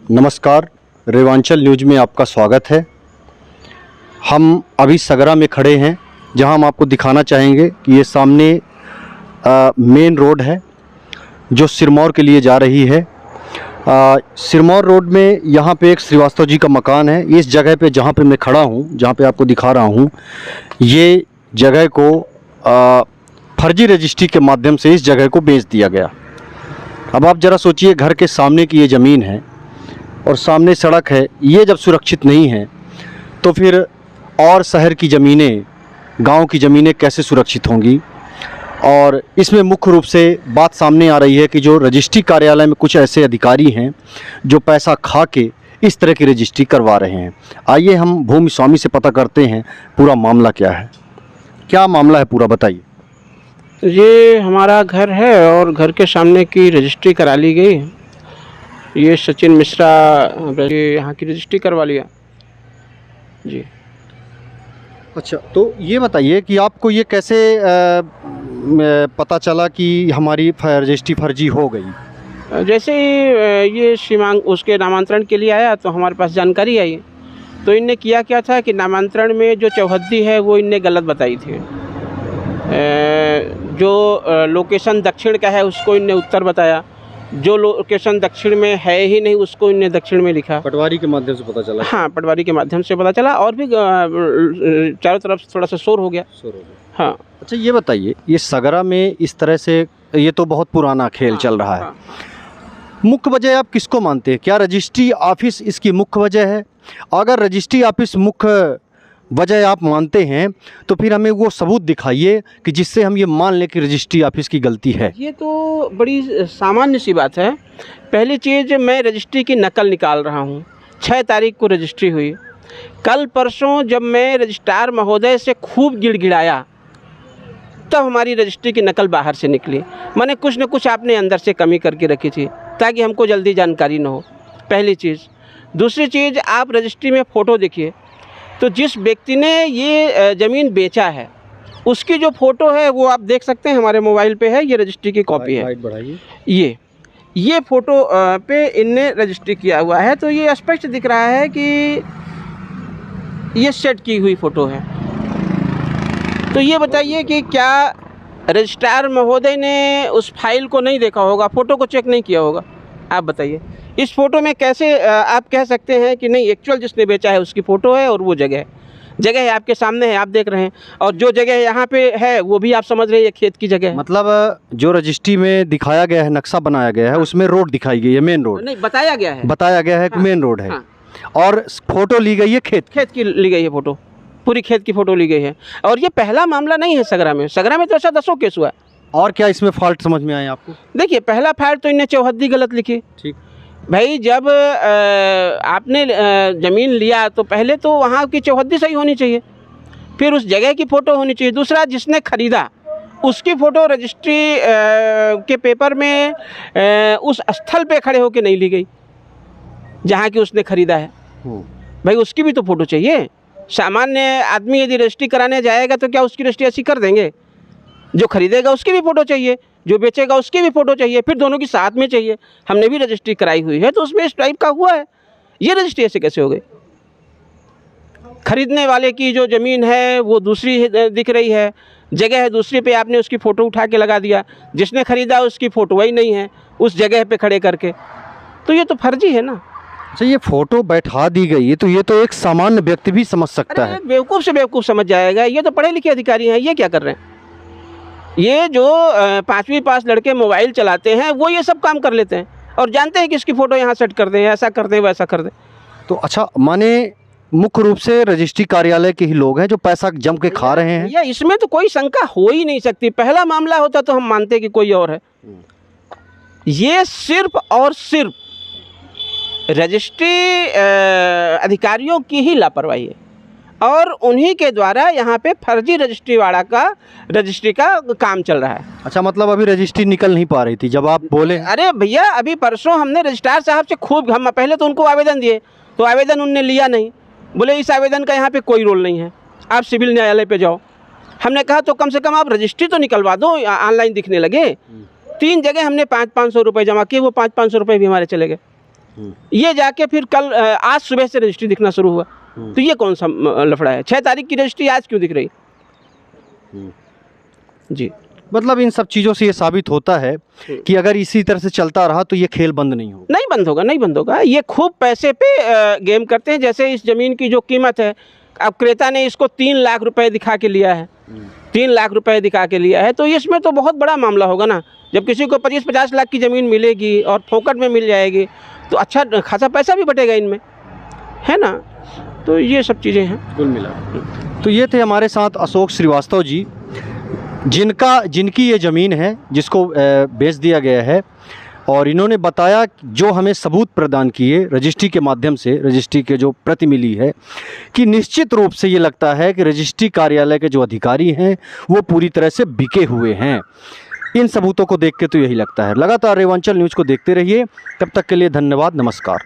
नमस्कार, रेवांचल न्यूज में आपका स्वागत है। हम अभी सगरा में खड़े हैं, जहां हम आपको दिखाना चाहेंगे कि ये सामने मेन रोड है जो सिरमौर के लिए जा रही है। सिरमौर रोड में यहाँ पे एक श्रीवास्तव जी का मकान है। इस जगह पे जहाँ पे मैं खड़ा हूँ, जहाँ पे आपको दिखा रहा हूँ, ये जगह को फर्जी रजिस्ट्री के माध्यम से इस जगह को बेच दिया गया। अब आप ज़रा सोचिए, घर के सामने की ये ज़मीन है और सामने सड़क है। ये जब सुरक्षित नहीं है तो फिर और शहर की ज़मीनें, गांव की ज़मीनें कैसे सुरक्षित होंगी। और इसमें मुख्य रूप से बात सामने आ रही है कि जो रजिस्ट्री कार्यालय में कुछ ऐसे अधिकारी हैं जो पैसा खा के इस तरह की रजिस्ट्री करवा रहे हैं। आइए हम भूमि स्वामी से पता करते हैं पूरा मामला क्या है। क्या मामला है पूरा, बताइए। ये हमारा घर है और घर के सामने की रजिस्ट्री करा ली गई। ये सचिन मिश्रा यहाँ की रजिस्ट्री करवा लिया जी। अच्छा, तो ये बताइए कि आपको ये कैसे पता चला कि हमारी रजिस्ट्री फर्जी हो गई? जैसे ही ये सीमांक उसके नामांतरण के लिए आया तो हमारे पास जानकारी आई। तो इनने किया क्या था कि नामांतरण में जो चौहद्दी है वो इनने गलत बताई थी। जो लोकेशन दक्षिण का है उसको इनने उत्तर बताया, जो लोकेशन दक्षिण में है ही नहीं उसको इनने दक्षिण में लिखा। पटवारी के माध्यम से पता चला? हाँ, पटवारी के माध्यम से पता चला और भी चारों तरफ थोड़ा सा शोर हो गया। हाँ। अच्छा, ये बताइए, ये सगरा में इस तरह से, ये तो बहुत पुराना खेल चल रहा है। हाँ। मुख्य वजह आप किसको मानते हैं? क्या रजिस्ट्री ऑफिस इसकी मुख्य वजह है? अगर रजिस्ट्री ऑफिस मुख्य वजह आप मानते हैं तो फिर हमें वो सबूत दिखाइए कि जिससे हम ये मान लें कि रजिस्ट्री ऑफिस की गलती है। ये तो बड़ी सामान्य सी बात है। पहली चीज़, मैं रजिस्ट्री की नकल निकाल रहा हूँ। 6 तारीख को रजिस्ट्री हुई। कल परसों जब मैं रजिस्ट्रार महोदय से खूब गिड़गिड़ाया तब हमारी रजिस्ट्री की नकल बाहर से निकली। मैंने कुछ न कुछ आपने अंदर से कमी करके रखी थी ताकि हमको जल्दी जानकारी न हो, पहली चीज़। दूसरी चीज़, आप रजिस्ट्री में फ़ोटो देखिए तो जिस व्यक्ति ने ये ज़मीन बेचा है उसकी जो फ़ोटो है वो आप देख सकते हैं, हमारे मोबाइल पे है। ये रजिस्ट्री की कॉपी है। ये फ़ोटो पे इनने रजिस्ट्री किया हुआ है तो ये स्पष्ट दिख रहा है कि ये सेट की हुई फ़ोटो है। तो ये बताइए कि क्या रजिस्ट्रार महोदय ने उस फाइल को नहीं देखा होगा, फ़ोटो को चेक नहीं किया होगा? आप बताइए, इस फ़ोटो में कैसे आप कह सकते हैं कि नहीं एक्चुअल जिसने बेचा है उसकी फ़ोटो है और वो जगह है आपके सामने है, आप देख रहे हैं। और जो जगह यहाँ पे है वो भी आप समझ रहे हैं ये खेत की जगह है। मतलब जो रजिस्ट्री में दिखाया गया है, नक्शा बनाया गया है, उसमें रोड दिखाई गई है, मेन रोड नहीं बताया गया है कि मेन रोड है। और फोटो ली गई है खेत की ली गई है फ़ोटो, पूरी खेत की फ़ोटो ली गई है। और ये पहला मामला नहीं है सगरा में तो ऐसा 10 केस हुआ है। और क्या इसमें फॉल्ट समझ में आए आपको? देखिए, पहला फॉल्ट तो इन्हें चौहद्दी गलत लिखी। ठीक भाई, जब आपने ज़मीन लिया तो पहले तो वहाँ की चौहद्दी सही होनी चाहिए, फिर उस जगह की फ़ोटो होनी चाहिए। दूसरा, जिसने ख़रीदा उसकी फ़ोटो रजिस्ट्री के पेपर में उस स्थल पे खड़े होकर नहीं ली गई जहाँ की उसने ख़रीदा है। भाई, उसकी भी तो फ़ोटो चाहिए। सामान्य आदमी यदि रजिस्ट्री कराने जाएगा तो क्या उसकी रजिस्ट्री ऐसी कर देंगे? जो खरीदेगा उसकी भी फ़ोटो चाहिए, जो बेचेगा उसकी भी फ़ोटो चाहिए, फिर दोनों की साथ में चाहिए। हमने भी रजिस्ट्री कराई हुई है तो उसमें इस टाइप का हुआ है। ये रजिस्ट्री ऐसे कैसे हो गई? खरीदने वाले की जो ज़मीन है वो दूसरी दिख रही है, जगह है दूसरी पे, आपने उसकी फ़ोटो उठा के लगा दिया। जिसने ख़रीदा उसकी फ़ोटो वही नहीं है उस जगह पे खड़े करके, तो ये तो फर्जी है ना। अच्छा, ये फ़ोटो बैठा दी गई है तो ये तो एक सामान्य व्यक्ति भी समझ सकता है। बेवकूफ़ से बेवकूफ़ समझ जाएगा। ये तो पढ़े लिखे अधिकारी हैं, ये क्या कर रहे हैं? ये जो 5वीं पास लड़के मोबाइल चलाते हैं वो ये सब काम कर लेते हैं और जानते हैं कि इसकी फ़ोटो यहाँ सेट कर दें, ऐसा कर दें, वैसा कर दें। तो अच्छा, माने मुख्य रूप से रजिस्ट्री कार्यालय के ही लोग हैं जो पैसा जम के खा रहे हैं? या इसमें तो कोई शंका हो ही नहीं सकती। पहला मामला होता तो हम मानते कि कोई और है। ये सिर्फ और सिर्फ रजिस्ट्री अधिकारियों की ही लापरवाही है और उन्हीं के द्वारा यहाँ पे फर्जी रजिस्ट्री का काम चल रहा है। अच्छा, मतलब अभी रजिस्ट्री निकल नहीं पा रही थी जब आप बोले? अरे भैया, अभी परसों हमने रजिस्ट्रार साहब से खूब, हम पहले तो उनको आवेदन दिए तो आवेदन उनने लिया नहीं। बोले इस आवेदन का यहाँ पे कोई रोल नहीं है, आप सिविल न्यायालय पे जाओ। हमने कहा तो कम से कम आप रजिस्ट्री तो निकलवा दो, ऑनलाइन दिखने लगे। 3 जगह हमने 500-500 रुपये जमा किए, वो 500-500 रुपये भी हमारे चले गए। ये जाके फिर कल आज सुबह से रजिस्ट्री दिखना शुरू हुआ। तो ये कौन सा लफड़ा है? 6 तारीख की रजिस्ट्री आज क्यों दिख रही? जी, मतलब इन सब चीज़ों से ये साबित होता है कि अगर इसी तरह से चलता रहा तो ये खेल बंद नहीं होगा। नहीं बंद होगा, नहीं बंद होगा। ये खूब पैसे पे गेम करते हैं। जैसे इस ज़मीन की जो कीमत है, अब क्रेता ने इसको 3 लाख रुपए दिखा के लिया है, 3 लाख रुपए दिखा के लिया है, तो इसमें तो बहुत बड़ा मामला होगा ना। जब किसी को 25-50 लाख की ज़मीन मिलेगी और फोकट में मिल जाएगी तो अच्छा खासा पैसा भी बटेगा इनमें, है ना। तो ये सब चीज़ें हैं कुल मिला। तो ये थे हमारे साथ अशोक श्रीवास्तव जी, जिनकी ये ज़मीन है जिसको बेच दिया गया है, और इन्होंने बताया जो हमें सबूत प्रदान किए रजिस्ट्री के माध्यम से, रजिस्ट्री के जो प्रति मिली है, कि निश्चित रूप से ये लगता है कि रजिस्ट्री कार्यालय के जो अधिकारी हैं वो पूरी तरह से बिके हुए हैं। इन सबूतों को देख के तो यही लगता है। लगातार रेवांचल न्यूज़ को देखते रहिए। तब तक के लिए धन्यवाद, नमस्कार।